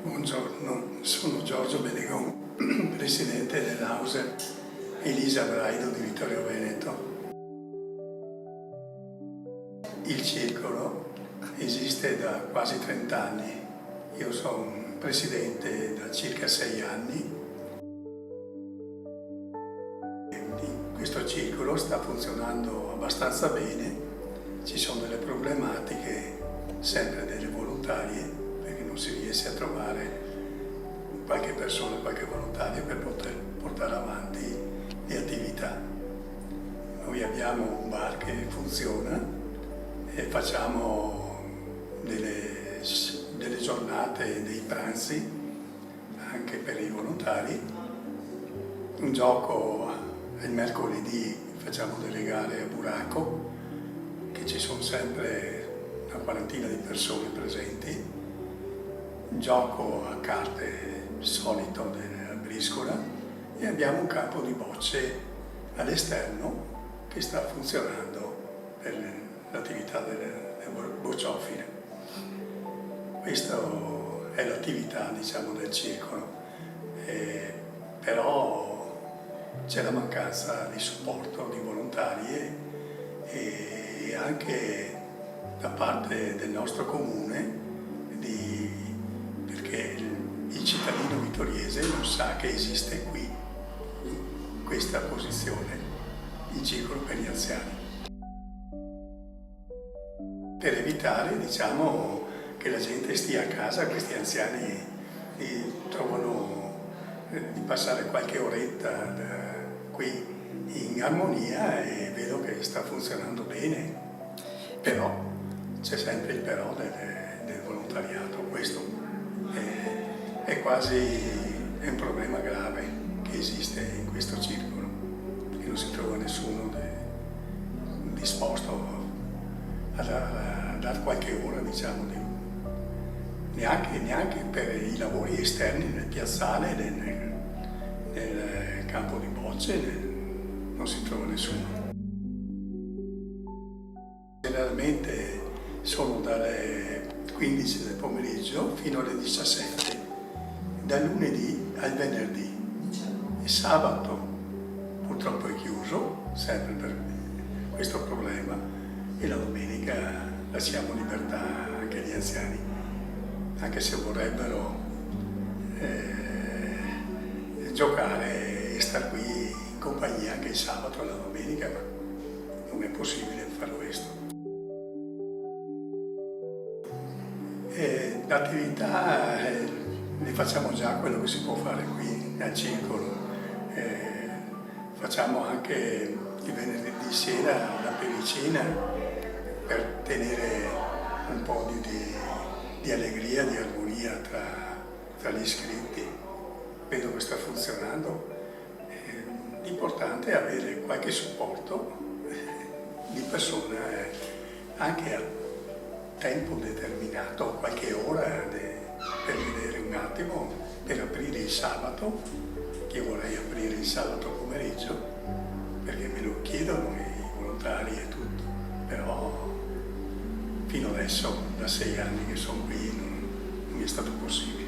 Buongiorno, sono Giorgio Benegon, presidente dell'House Elisa Braido di Vittorio Veneto. Il circolo esiste da quasi 30 anni, io sono presidente da circa 6 anni. Questo circolo sta funzionando abbastanza bene, ci sono delle problematiche, sempre delle volontarie, perché non si riesce a trovare qualche persona, qualche volontario per poter portare avanti le attività. Noi abbiamo un bar che funziona e facciamo delle giornate, dei pranzi anche per i volontari. Un gioco il mercoledì, facciamo delle gare a buracco, che ci sono sempre una quarantina di persone presenti. Gioco a carte solito della briscola e abbiamo un campo di bocce all'esterno che sta funzionando per l'attività delle bocciofile. Questa è l'attività, diciamo, del circolo, però c'è la mancanza di supporto di volontari e anche da parte del nostro comune, perché il cittadino vittoriese non sa che esiste qui questa posizione, il circolo per gli anziani. Per evitare, diciamo, che la gente stia a casa, questi anziani trovano di passare qualche oretta qui in armonia e vedo che sta funzionando bene, però c'è sempre il però del volontariato. Questo è un problema grave che esiste in questo circolo, che non si trova nessuno disposto a dare qualche ora, diciamo, neanche per i lavori esterni nel piazzale, nel campo di bocce, non si trova nessuno. Generalmente sono dalle 15 del pomeriggio fino alle 17, dal lunedì al venerdì. Il sabato purtroppo è chiuso, sempre per questo problema, e la domenica lasciamo libertà anche agli anziani, anche se vorrebbero giocare e star qui in compagnia anche il sabato e la domenica, ma non è possibile fare questo. L'attività ne facciamo già quello che si può fare qui al circolo. Facciamo anche il venerdì sera la pericina per tenere un po' di allegria, di armonia tra gli iscritti. Vedo che sta funzionando. L'importante è avere qualche supporto di persone anche a tempo determinato, qualche ora per vedere un attimo, per aprire il sabato. Io vorrei aprire il sabato pomeriggio perché me lo chiedono i volontari e tutto, però fino adesso, da 6 anni che sono qui, non mi è stato possibile.